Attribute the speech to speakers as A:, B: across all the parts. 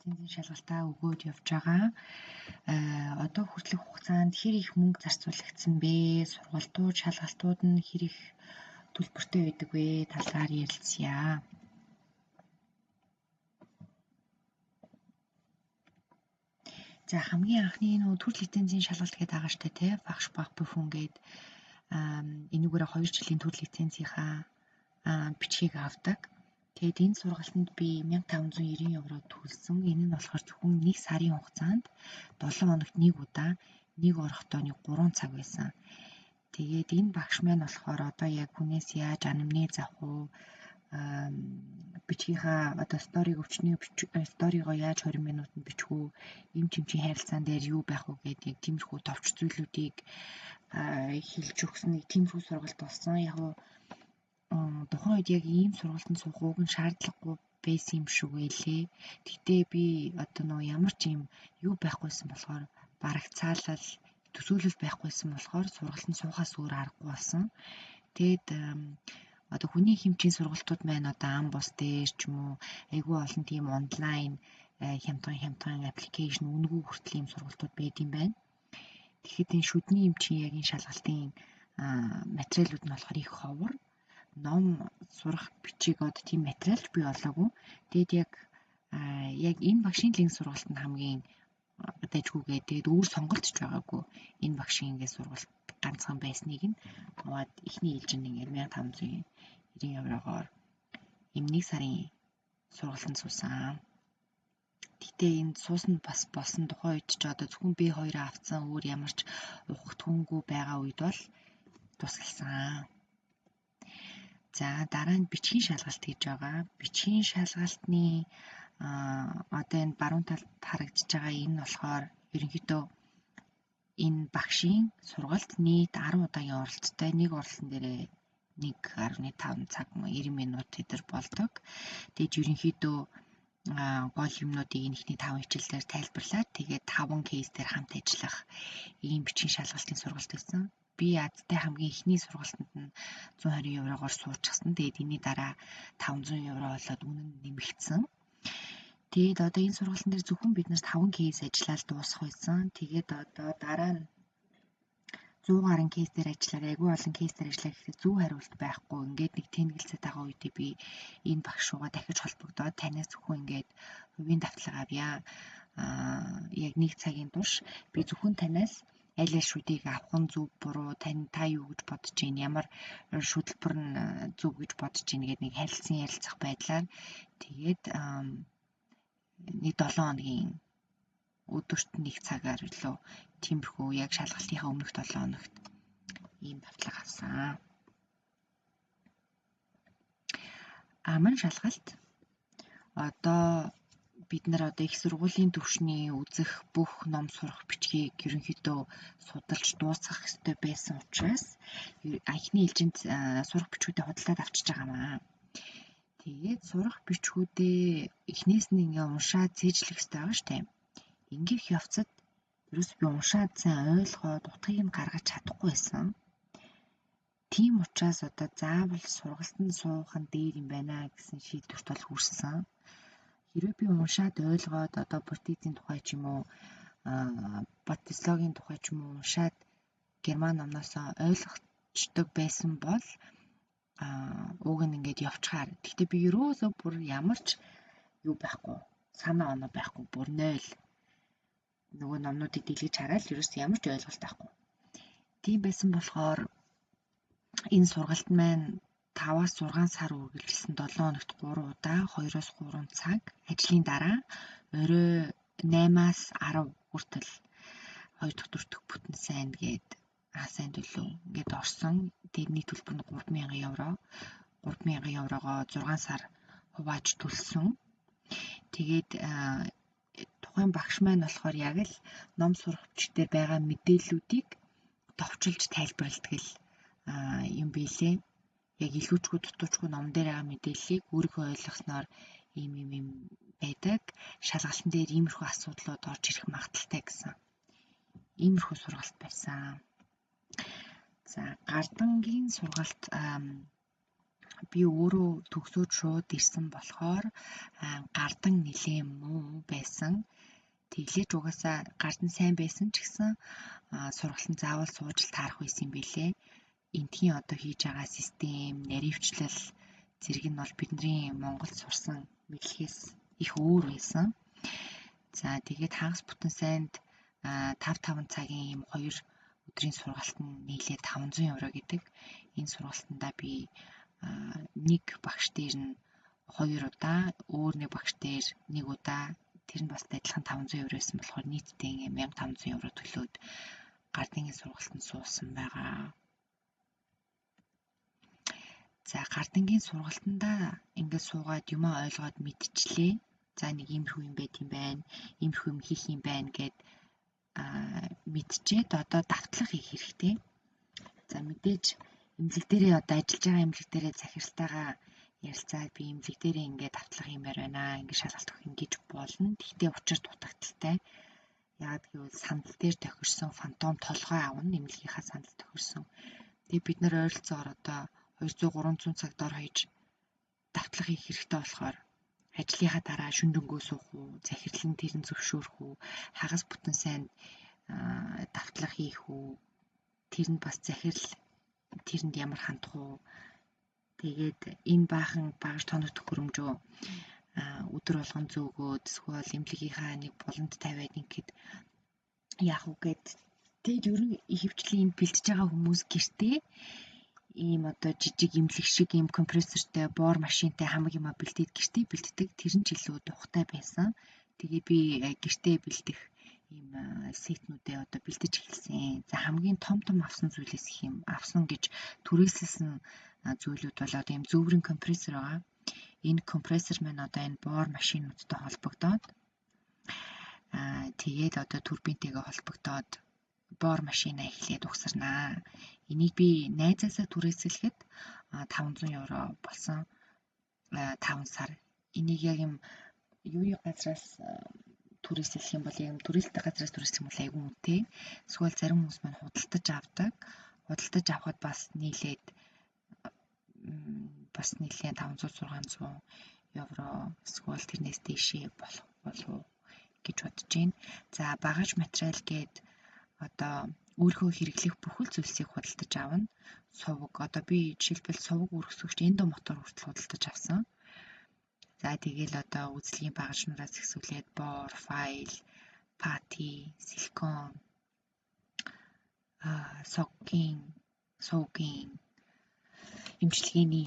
A: лицензийн шалгалтаа өгөөд явж байгаа. Одоо хүртэлх хугацаанд хэр их мөнгө зарцуулагдсан бэ? Сургалтууд, шалгалтууд нь хэр их төлбөртэй байдаг вэ? Талаар ярилцъя. За хамгийн анхны төр лицензийн шалгалт гэдэг байгаа штэ тий. Фахшпахберфун гээд энүүгээрээ 2 жилийн төр лицензийнхаа бичгийг авдаг. Тэгээд энэ сургалтанд би 1590 евро төлсөн. Энэ нь болохоор зөвхөн 1 сарын хугацаанд 7 хоногт 1 удаа нэг орохдоо 3 цаг байсан. Тэгээд энэ багш маань болохоор одоо яг хүнээс яаж анамнез авах уу, бичгийнхаа одоо сторигоо яаж 20 минутанд бичих үү, эм чимчийн харилцаан дээр юу байх вэ гэдэг яг тиймэрхүү товч зүйлүүдийг хэлж өгсөн нэг тиймэрхүү сургалт болсон. Яг тухайн үед яг ийм сургалтанд суух уг нь шаардлагагүй байсан юм шиг байлээ. Тэгтээ би одоо ямар ч юм юу байхгүйсэн болохоор барагцаалал төсөөлөл байхгүйсэн болохоор сургалтанд суухаас өөр аргагүй болсон. Тэгэд одоо хүний хэмжээний сургалтууд маань одоо Амбус дээр ч юм уу айгүй олон тийм онлайн хямдхан аппликейшн үнэгүй хүртэл ийм сургалтууд байд юм байна. Тэгэхэд энэ шүдний эмчийн яг энэ шалгалтын материалууд нь болохоор их ховор. Ном сурах бичиг одоо тийм материалч би олоогүй. Тэгэд яг энэ багшийн линк сургалт нь хамгийн дэжгүүгээ. Тэгэд өөр сонголт ч байгаагүй. Энэ багшийн ингээд сургалт ганцхан байсныг нь аваад эхний ээлжинд ингээд 1590 еврогоор эм 1 сарын сургалтанд суусан. Гэтэ энэ суусанд бас болсон тухайн үед ч одоо зөвхөн B2 авцсан өөр ямар ч ухагтхүүнгүй байгаа үед бол тусгалсан. За дараа нь бичгийн шалгалт гэж байгаа. Бичгийн шалгалтны одоо энэ баруун талд харагдаж байгаа энэ болохоор ерөнхийдөө энэ багшийн сургалт нийт 10 удаагийн оролцоотой. Нэг оролцсон дээрээ 1.5 цаг 90 минут өдөр болдог. Тэгээд ерөнхийдөө гол юмнуудыг эхний 5 хичээлээр тайлбарлаад тэгээд 5 кейс дээр хамт ажиллах ийм бичгийн шалгалтын сургалт байсан. Би ядтай хамгийн эхний сургалтанд нь 120 еврогоор суучихсан. Тэгээд энэний дараа 500 евро болоод үнэн нэмэгдсэн. Тэгээд одоо энэ сургалтын дээр зөвхөн бид нар 5 кейс ажиллаад дуусах байсан. Тэгээд одоо дараа нь 100 гаруй кейс дээр ажиллаад айгүй олон кейс дээр ажиллаа гэхэд зөв хариулт байхгүй. Ингээд нэг тэнэгэлцээд байгаа үедээ би энэ багш руугаа дахиж холбогдоод танаас зөвхөн ингээд хувийн давтлага авъя. Яг 1 цагийн турш би зөвхөн танаас аль шүдийг авах нь зөв буруу, та юу гэж бодож байна, ямар шүтлбэр нь зөв гэж бодож байна гэдэг нэг харилцан ярилцах байдлаар тэгээд нэг 7 хоногийн өдөрт 1 цагаар илүү тиймэрхүү яг шалгалтынхаа өмнөх 7 хоногт ийм давтлага авсан. Аман шалгалт одоо бид нар одоо их сургуулийн түвшний үзэх бүх ном сурах бичгийг ерөнхийдөө судалж дуусгах хэрэгтэй байсан учраас эхний ээлжинд сурах бичгүүдээ худалдаад авчиж байгаамаа. Тэгээд сурах бичгүүдээ эхнээс нь ингээ уншаад цээжлэх хэрэгтэй байгаа шүү дээ. Ингээх явцад ерөөс би уншаад сайн ойлгоод утгыг нь гаргаж чадахгүй байсан. Тийм учраас одоо заавал сургалтанд суух нь дээр юм байна гэсэн шийдвэрт бол хүрсэн. Хэрвээ би уншаад ойлгоод одоо Ботицийн тухай ч юм уу Ботислогийн тухай ч юм уу уншаад герман номноос ойлгочдөг байсан бол уг нь ингээд явчихаар. Гэхдээ би ерөөсөө бүр ямар ч юу байхгүй, санаа оноо байхгүй, бүр 0. Нөгөө номнуудыг дэлгэж хараад ерөөсөө ямар ч ойлголт байхгүй. Тийм байсан болохоор энэ сургалт маань 5-аас 6 сар үргэлжилсэн 7 хоногт 3 удаа 2-оос 3 цаг ажлын дараа орой 8-аас 10 хүртэл 2 дахь 4 дахь бүтэн сайн гээд сайн төлөв ингээд орсон. Тэрний төлбөр нь 3000 евро. 3000 еврогоо 6 сар хувааж төлсөн. Тэгээд тухайн багш маань болохоор яг л ном сурах бичгээр байгаа мэдээллүүдийг товчилж тайлбарладаг юм билээ. Яг илүүчгүй дутуучгүй ном дээр байгаа мэдээллийг өөрийнхөө ойлгосноор ийм байдаг. Шалгалтын дээр иймэрхүү асуудлууд орж ирэх магадaltaй гэсэн. Иймэрхүү сургалт байсан. За, Гардангийн сургалт би өөрөө төгсөөд шууд ирсэн болохоор гардан нэлээд муу байсан. Тэглэж угаасаа гардан сайн байсан ч гэсэн сургалтанд заавал сууж л таарах байсан юм билээ. Эндхийн одоо хийж байгаа систем, наривчлал зэрэг нь бол бидний Монголд сурсан мэдлэгээс их өөр байсан. За тэгээд хагас бүтэн сайнд 5 цагийн юм 2 өдрийн сургалт нь нийлээ 500 евро гэдэг. Энэ сургалтандаа би нэг багш дээр нь 2 удаа, өөр нэг багш дээр 1 удаа, тэр нь бас адилхан 500 евро байсан болохоор нийтдээ 1500 евро төлөөд гардынгийн сургалтанд суусан байгаа. За гардынгийн сургалтандаа ингээд суугаад юм ойлгоод мэдчихлээ. За нэг иймэрхүү юм байт юм байна, иймэрхүү юм хийх юм байна гэд мэдчихэд одоо давтлах хийх хэрэгтэй. За мэдээж эмнэлэг дээрээ одоо ажиллаж байгаа эмнэлэг дээрээ захиралтайгаа ярилцаад би эмнэлэг дээрээ ингээд давтлах юмар байна, ингээд шалгалт өгөх ингэж болно. Гэхдээ учир дутагдaltaй. Яагаад гэвэл сандал дээр тохирсон фантом толгой авна, эмнэлгийнхаа сандал тохирсон. Тэгээ бид нэр ойролцоогоор одоо 200-300 цаг дор хаяж давтлах хийх хэрэгтэй болохоор ажлынхаа дараа шүн дөнгөө суух уу, захирлан тэрэн зөвшөөрөх үү, хагас бүтэн сайн давтлах хийх үү, тэрэнд бас захирал тэрэнд ямар хандах уу. Тэгээд энэ баахан багаж тоног төхөөрөмжөө өдөр болгон зөөгөөд эсвэл эмнэлгийнхаа нэг буланд тавиад ингээд яах вэ гэд тэгээд ер нь ихэвчлэн бэлдэж байгаа хүмүүс гэртээ ийм одоо жижиг эмнэлэг шиг ийм компрессортэй боор машинтай хамаг юма бэлдээд гэртээ бэлддэг. Тэр нь ч илүү тухтай байсан. Тэгээ би гэртээ бэлдэх ийм сетнүүдээ одоо бэлдэж эхэлсэн. За хамгийн том авсан зүйлээс их юм авсан гэж түрээсэлсэн зүйлүүд бол одоо ийм зөөврийн компрессор байгаа. Энэ компрессор маань одоо энэ боор машинуудтай холбогдоод тэгээд одоо турбинтэйгээ холбогдоод боор машина эхлээд угсарнаа. Энийг би найзаасаа түрээсэлэхэд 500 евро болсон 5 сар. Энийг яг юм юуны газраас түрээсэлэх юм бол яг түрээсэлдэг газраас түрээсэх юм бол айгүй үнэтэй. Эсвэл зарим хүмүүс маань худалдаж авдаг. Худалдаж авахд бас нийлээд 500-600 евро эсвэл тэрнээс дээшээ болох болов уу гэж бодож байна. За багаж материал гээд одоо өөрийнхөө хэрэглэх бүхэл зүйлсийг худалдаж авна. Сувг одоо би жишээлбэл сувг үргэлжлүүлэгч эндо мотор хүртэл худалдаж авсан. За тэгэл одоо үзлэгийн багажнуудаас ихсүүлээд боор, файл, пати, силикон, сувгийн эмчилгээний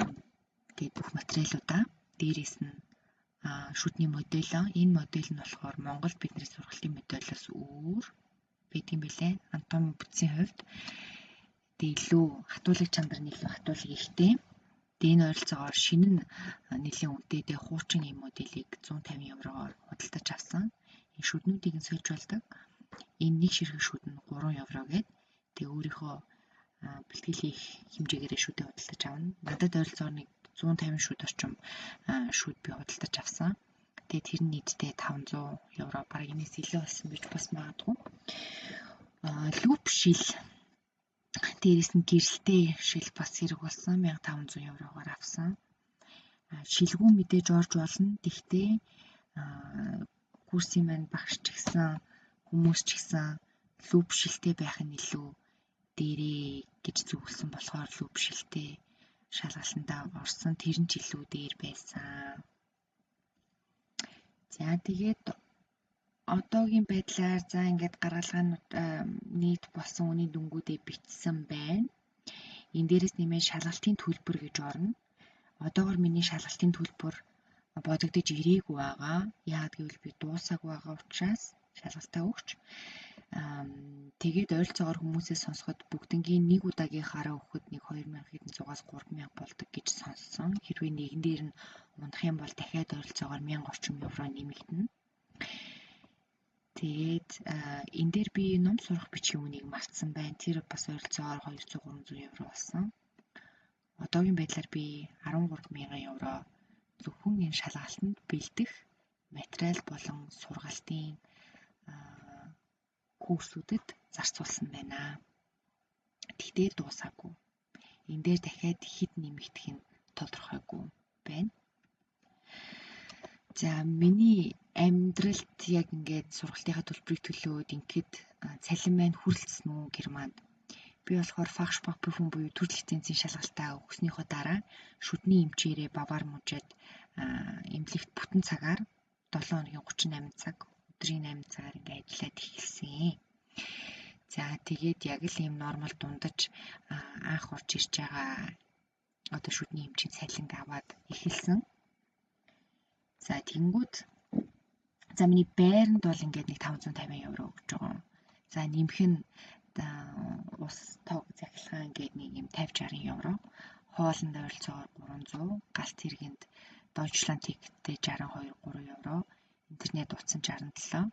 A: гэдэг бүх материалуудаа дээрээс нь шүдний модель. Энэ модель нь болохоор Монголд бидний сургалтын модельоос өөр байдаг юм билээ. Антом бүтцийн хувьд илүү хатуулагч чанар нь илүү хатуулаг ихтэй. Тэгээ энэ ойролцоогоор шинэ нь нэлийн үнэтэй дэ хуучин ийм моделийг 150 евроор худалдаж авсан. Энэ шүднүүдийг нь сольж болдог. Энэ нэг ширхэг шүд нь 3 евро гээд тэгээ өөрийнхөө бэлтгэл хийх хэмжээгээр шүдээ худалдаж авна. Надад ойролцоогоор нэг 150 шүд орчим шүд би худалдаж авсан. Тэгээ тэр нь нийтдээ 500 евро бараг энэс илүү болсон гэж бас магадгүй. Лүп шил дээрээс нь гэрэлтэй шил бас хэрэг болсон 1500 евроор авсан. Шилгүү мэдээж орж болно. Тэгтээ курсын маань багш ч гэсэн хүмүүс ч гэсэн лүп шилтэй байх нь илүү дээрээ гэж зөвлөсөн болохоор лүп шилтэй шалгалтандаа орсон. Тэр нь ч илүү дээр байсан. За тэгээд одоогийн байдлаар за ингээд гаргалгаанууд нийт болсон үний дүнгуудээ бичсэн байна. Энэ дээрээс нэмээд шалгалтын төлбөр гэж орно. Одоогоор миний шалгалтын төлбөр бодогдож ирээгүй байгаа. Яагаад гэвэл би дуусаагүй байгаа учраас шалгалтаа өгч. Тэгээд ойролцоогоор хүмүүсээс сонсоход бүгднгийн нэг удаагийнхаараа өгөхөд нэг 2100-аас 3000 болдог гэж сонссон. Хэрвээ нэгэн дээр нь унах юм бол дахиад ойролцоогоор 1000 орчим евро нэмэгдэнэ. Тэгээд энэ дээр би ном сурах бичгийн үнийг мартсан байна. Тэр бас ойролцоогоор 200-300 евро болсон. Одоогийн байдлаар би 13,000 евро зөвхөн энэ шалгалтанд бэлдэх материал болон сургалтын курсүүдэд зарцуулсан байна. Тэгтээ дуусаагүй. Энэ дээр дахиад хэд нэмэгдэх нь тодорхойгүй байна. За миний амьдралд яг ингээд сургалтынхаа төлбөрийг төлөөд ингээд цалин маань хүрэлцсэн үү Германд. Би болохоор Fachsprachprüfung буюу төрөл лицензийн шалгалтаа өгснөөхөө дараа шүдний эмчээрээ баваар мужид эмнэлэгт бүтэн цагаар 7 хоногийн 38 цаг өдрийн 8 цагаар ингээд ажиллаад эхэлсэн. За тэгээд яг л ийм нормал дундаж анх орж ирж байгаа одоо шүдний эмчийн цалинг аваад эхэлсэн. За тэнгүүд за миний байранд бол ингээд нэг 550 евро өгч байгаа. За нэмэх нь ус тоог захилгаан ингээд нэг юм 50-60 евро. Хоолнд ойролцоогоор 300, галт хэргэнд Deutschland Ticket-тэй 62-3 евро, интернет утсан 67.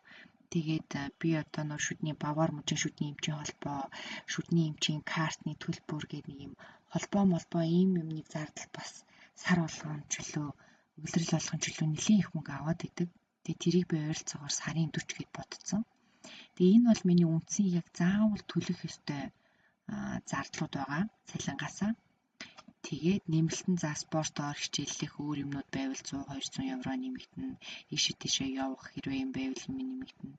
A: Тэгээд би одоо нөр шүдний баваар мужийн шүдний эмчийн холбоо, шүдний эмчийн картны төлбөр гэдэг нэг юм холбоо ийм юмныг зардал бас сар болгон чөлөө, өглөрл болгон чөлөө нэлийн их мөнгө аваад идэг. Тэгээд тэрийг би ойролцоогоор сарын 40 гэд бодцсон. Тэгээ энэ бол миний үндсэн яг заавал төлөх ёстой зардлууд байгаа цалингаасаа. Тэгээд нэмэлтэн за спортоор хичээллэх өөр юмнууд байвал 100-200 евро нэмэгдэнэ. Ийшээ тийшээ явах хэрвээ юм байвал юм нэмэгдэнэ.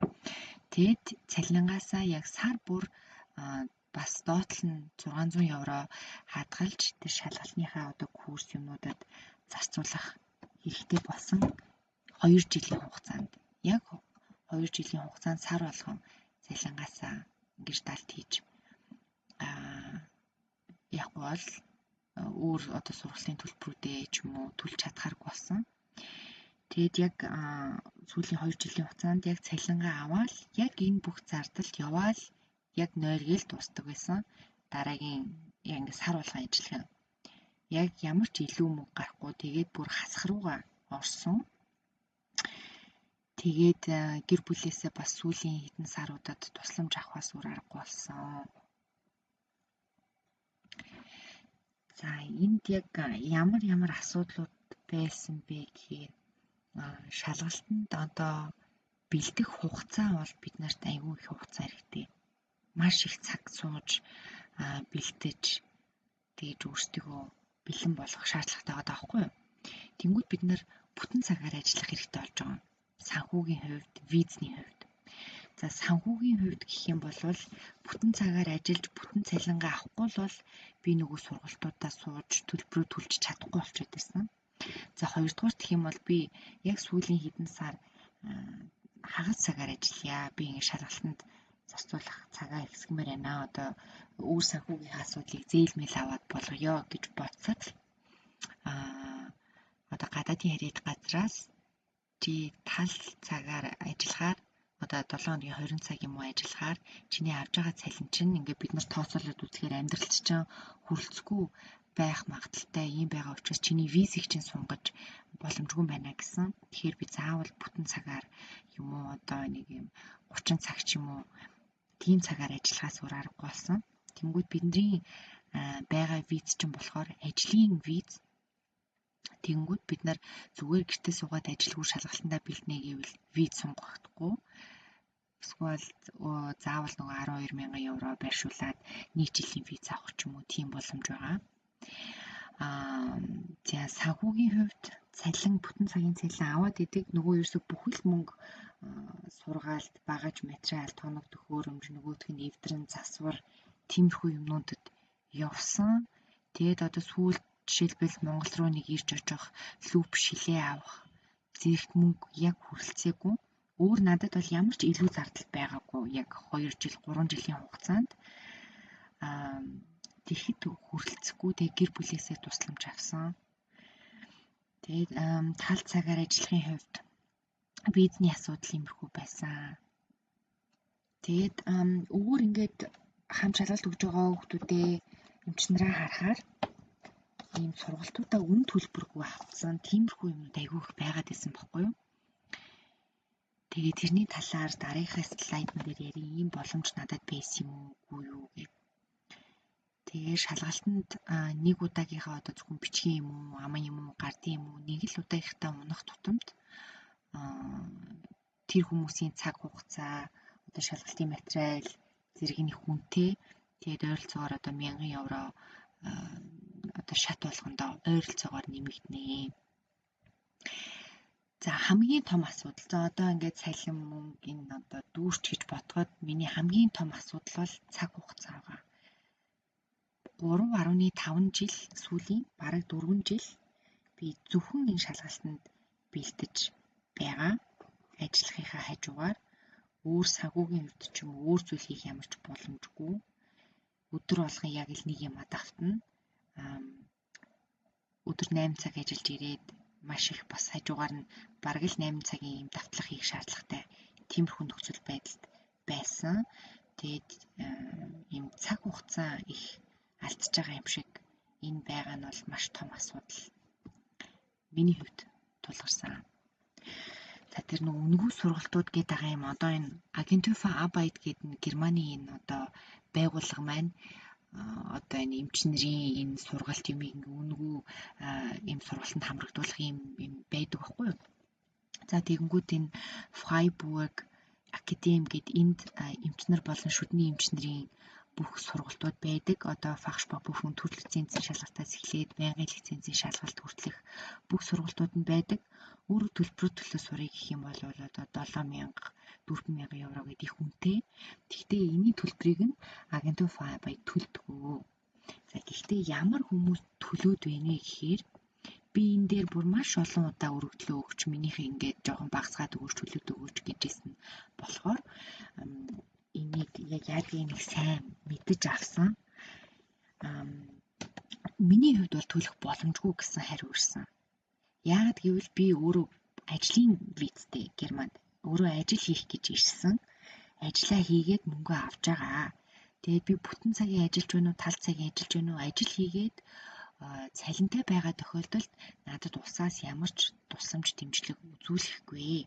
A: Тэгээд цалингаасаа яг сар бүр бас доотлол нь 600 евро хадгалж тэр шалгалтынхаа одоо курс юмнуудад зарцуулах хэрэгтэй болсон 2 жилийн хугацаанд яг 2 жилийн хугацаанд сар болгон цалингаасаа ингэж далд хийж яг бол өөр одоо сургалтын төлбөрүүдээ ч юм уу төлж чадхааргүй болсон. Тэгээд яг сүүлийн 2 жилийн хугацаанд яг цалингаа аваад яг энэ бүх зардалд яваал яг нойргээл дуустдаг байсан. Дараагийн яг ингэ сар болгон ажиллах юм. Яг ямар ч илүү мөнгө гарахгүй тэгээд бүр хасах руугаа орсон. Тэгээд гэр бүлээсээ бас сүүлийн хэдэн саруудад тусламж авахаас өөр аргагүй болсон. За энд яг ямар асуудлууд байсан бэ гэхээр шалгалтанд одоо бэлдэх хугацаа бол бид нарт айгүй их хугацаа хэрэгтэй. Маш их цаг сууж бэлдэж тэгж өөрсдийгөө бэлэн болгох шаардлагатай байгаа даахгүй юу? Тэнгүүд бид нар бүтэн цагаар ажиллах хэрэгтэй болж байгаа. Санхүүгийн хувьд, визний хувьд. За санхүүгийн хувьд гэх юм бол бүтэн цагаар ажиллаж бүтэн цалингаа авахгүй бол би нөгөө сургалтуудаа сууж төлбөрөө төлж чадахгүй болчиход байсан. За хоёрдугаар гэх юм бол би яг сүүлийн хэдэн сар хагас цагаар ажиллая. Би ингэ шалгалтанд зарцуулах цагаа ихсгмээр байна. Одоо өөр санхүүгийн асуудлыг зээлмэл аваад болгоё гэж бодсод одоо гадаадын ирээд газраас чи тал цагаар ажиллахаар одоо 7 хоногийн 20 цаг юм уу ажиллахаар чиний авж байгаа цалин чинь ингээд бид нар тооцоолоод үзэхээр амьдралч чинь хүрэлцэхгүй байх магадaltaй юм байгаа учраас чиний визийг чинь сунгаж боломжгүй байна гэсэн. Тэгэхээр би заавал бүтэн цагаар юм уу одоо нэг юм 30 цаг ч юм уу тийм цагаар ажиллахаас өөр аргагүй болсон. Тэнгүүд бидний байгаа виз чинь болохоор ажлын виз. Тэнгүүд бид нар зүгээр гэртээ суугаад ажилгүй шалгалтандаа бэлднэ гэвэл виз сунгахгүй. Эсвэл заавал нөгөө 12,000 евро байршуулад 1 жилийн виз авах ч юм уу тийм боломж байгаа. За санхүүгийн хувьд цалин бүтэн цагийн цалин аваад идэг нөгөө ерөөсө бүхэл мөнгө сургаалт, багаж, материал, тоног төхөөрөмж, нөгөөх нь эвдрэн, засвар тиймэрхүү юмнуудад явсан. Тэгээд одоо сүүлд жишээлбэл Монгол руу нэг ирж очих, лүп шилээ авах зэрэгт мөнгө яг хүрэлцээгүй. Өөр надад бол ямар ч илүү зардал байгаагүй. Яг 2 жил, 3 жилийн хугацаанд тэгэхэд хүрэлцэхгүй. Тэгээд гэр бүлээсээ тусламж авсан. Тэгээд тал цагаар ажиллахын хувьд визний асуудал иймэрхүү байсан. Тэгээд өөр ингээд хам шалгалт өгж байгаа хүмүүстээ эмчнэрээ харахаар ийм сургалтуудаа үн төлбөргүй авсан тиймэрхүү юмуд айгүй их байгаад байсан байхгүй юу? Тэгээд тэрний талаар дараагийнхаа слайдн дээр ярих ийм боломж надад байсан юм уу юу гэх. Тэгээд шалгалтанд нэг удаагийнхаа одоо зөвхөн бичгийн юм уу, аман юм уу, гардын юм уу нэг л удаагийнхаа унах тутамд тэр хүмүүсийн цаг хугацаа, одоо шалгалтын материал зэрэг нь их үнэтэй. Тэгээд ойролцоогоор одоо 1000 евро одоо шат болгондоо ойролцоогоор нэмэгдэнэ. За хамгийн том асуудал. За одоо ингээд цалин мөнгө энэ одоо дүүрч гэж бодоход миний хамгийн том асуудал бол цаг хугацаа байгаа. 3.5 жил сүүлийн бараг 4 жил би зөвхөн энэ шалгалтанд бэлдэж байгаа. Ажиллахынхаа хажуугаар өөр санхүүгийн хувьд ч юм уу өөр зүйл хийх ямар ч боломжгүй. Өдөр болгон яг л нэг юм давтна. Өдөр 8 цаг ажиллаж ирээд маш их бас хажуугаар нь бараг л 8 цагийн юм давтлах хийх шаардлагатай тиймэрхүү нөхцөл байдалд байсан. Тэгээд ийм цаг хугацаа их алдчихж байгаа юм шиг энэ байгаа нь бол маш том асуудал. Миний хувьд тулгарсан. За тэр нэг үнэгүй сургалтууд гээд байгаа юм. Одоо энэ Agentur für Arbeit гэдэг нь Германы энэ одоо байгууллага маань одоо энэ эмчнэрийн энэ сургалт юм үнэгүй ийм сургалтанд хамрагдуулах юм байдаг байхгүй юу? За тэгэнгүүт энэ Freiburg Академи гэдэг энд эмчнэр болон шүдний эмчнэрийн бүх сургалтууд байдаг. Одоо Fachsprachprüfung төр лицензийн шалгалтаас эхлээд байнгын лицензийн шалгалт хүртэлх бүх сургалтууд нь байдаг. Өөрөөр төлбөрөөр төлөө сурах гэх юм бол одоо 7,000 4,000 евро гэдэг их үнэтэй. Гэхдээ энэний төлбөрийг нь Agentur für Arbeit төлдөгөө. За гэхдээ ямар хүмүүс төлөөд байна вэ гэхээр би энэ дээр бүр маш олон удаа өргөдлөө өгч минийх ингээд жоохон багсгаад өгөөч төлөөд өгөөч гэжсэн болохоор энийг яг яадгийг нэг сайн мэдэж авсан. Миний хувьд бол төлөх боломжгүй гэсэн хариу ирсэн. Яагаад гэвэл би өөрөө ажлын визтэй Германд өөрөө ажил хийх гэж ирсэн. Ажлаа хийгээд мөнгө авч байгаа. Тэгээд би бүтэн цагийн ажиллаж байна уу, тал цагийн ажиллаж байна уу, ажил хийгээд цалинтай байгаа тохиолдолд надад усаас ямар ч тусламж дэмжлэг үзүүлэхгүй.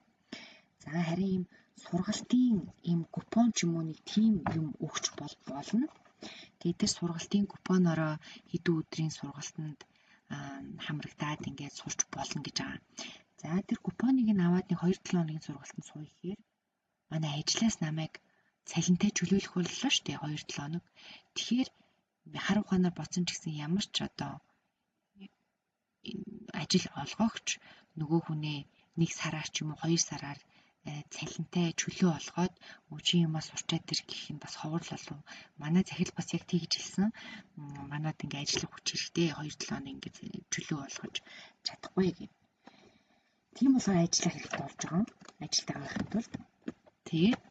A: За харин ийм сургалтын ийм купон ч юм уу нэг тийм юм өгч болно. Тэгээд тэр сургалтын купоноороо хэдэн өдрийн сургалтанд хамрагдаад ингээд сурч болно гэж байгаа. За тэр купоныг нь аваад нэг 2-7 хоногийн сургалтанд сууя гэхээр манай ажлаас намайг цалинтай чөлөөлөх боллоо шүү дээ 2-7 хоног. Тэгэхээр хар ухаанаар бодсон ч гэсэн ямар ч одоо ажил олгогч нөгөө хүнээ 1 сараар ч юм уу 2 сараар цалинтай чөлөө олгоод үжийн юмас сурчаад тэр гэх юм бас ховор л болов. Манай захирал бас яг тэгж хэлсэн. Манад ингээ ажиллах хүч хэрэгтэй 2-7 хоног ингээ чөлөө олгож чадахгүй гэх. Тийм болохоор ажиллах хэрэгтэй болж байгаа. Ажилтаа авахын тулд. Тэгээд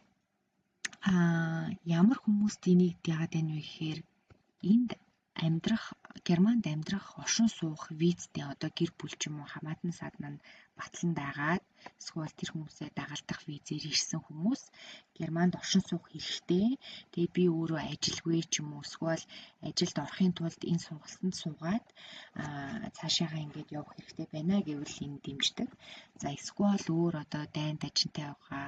A: ямар хүмүүст энийг яагаад байна вэ гэхээр энд амьдрах Германд амьдрах оршин суух визтэй одоо гэр бүл ч юм уу хамаатан саднаа батлан дагаад эсвэл тэр хүмүүсээ дагалдах визээр ирсэн хүмүүс Германд оршин суух хэрэгтэй. Тэгээ би өөрөө ажилгүй ч юм уу эсвэл ажилд орохын тулд энэ сургалтанд суугаад цаашаагаа ингээд явах хэрэгтэй байна гэвэл энэ дэмждэг. За эсвэл өөр одоо дайнд ажинтай байгаа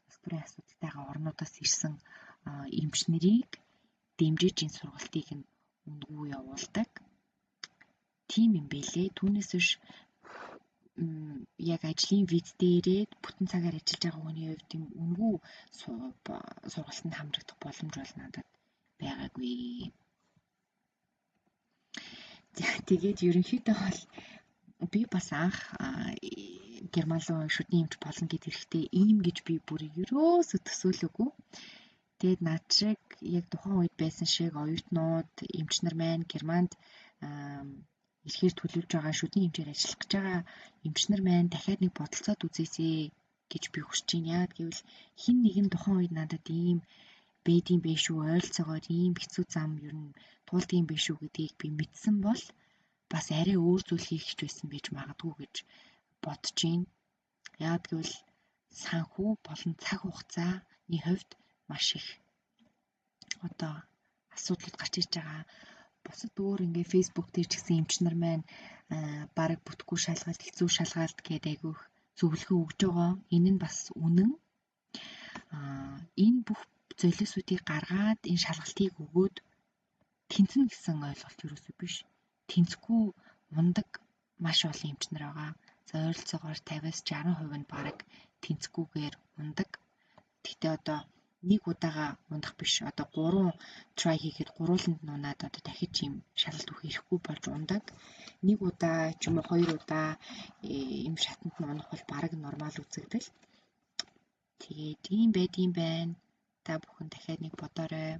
A: бас бүрийн асуудалтайгаа орнуудаас ирсэн эмчнэрийг дэмжиж энэ сургалтыг нь үндгүү явуулдаг. Тийм юм бэлээ. Түүнээс биш яг ажлын визтэй ирээд бүтэн цагаар ажиллаж байгаа хүний хувьд тийм үндгүү сургалтанд хамрагдах боломж бол надад байгаагүй. За тэгээд ерөнхийдөө бол би бас анх Герман руу шүдний эмч болно гэдэг хэрэгтэй ийм гэж би бүр ерөөсө төсөөлөөгүй. Тэгээд над шиг яг тухайн үед байсан шиг оюутнууд, эмчнэр маань Германд ирэхээр төлөвлөж байгаа шүдний эмчээр ажиллах гэж байгаа эмчнэр маань дахиад нэг бодолцоод үзээсэй гэж би хүсэж байна. Яагаад гэвэл хин нэгэн тухайн үед надад ийм бэдийн биш үү, ойролцоогоор ийм хэцүү зам ер нь туулдгийн биш үү гэдгийг би мэдсэн бол бас арай өөр зүйл хийх гэж байсан байж магадгүй гэж бодож байна. Яагаад гэвэл санхүү болон цаг хугацааны хувьд маш их одоо асуудлууд гарч ирж байгаа. Бусад өөр ингээ фейсбુક дээр ч гэсэн эмчнэр маань бараг бүтггүй шалгалт, хэцүү шалгалт гэдэг айгүйх зөвлөгөө өгж байгаа. Энэ нь бас үнэн. Энэ бүх золиосуудыг гаргаад энэ шалгалтыг өгөөд тэнцэнэ гэсэн ойлголт юусоо биш. Тэнцэхгүй мундаг маш олон эмчнэр байгаа. За ойролцоогоор 50-60% нь бараг тэнцэхгүйгээр мундаг. Гэхдээ одоо нэг удаага унах биш. Одоо 3 try хийхэд гурвууланд нь унаад одоо дахиж ийм шалгалт өгөх ирэхгүй болж ундаг. Нэг удаа ч юм уу 2 удаа ийм шатанд нь унах бол бараг нормал үзэгдэл. Тэгээд ийм байдığım байна. Та бүхэн дахиад нэг бодоорой.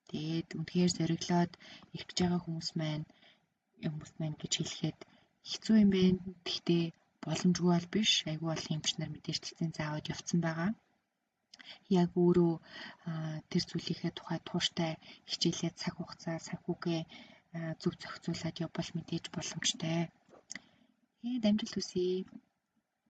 A: Тэгээд үнэхээр зориглоод ирж байгаа хүмүүс маань гэж хэлэхэд хэцүү юм байна. Гэхдээ боломжгүй бол биш. Айгүй олон эмч нар мэдээж цэцэн заавад явцсан байгаа. Яг өөрөө тэр зүйлийнхээ тухай тууштай хичээлээ цаг хугацаа, санхүүгээ зөв зохицуулаад явбал мэдээж боломжтой. Тэгээд амжилт хүсье.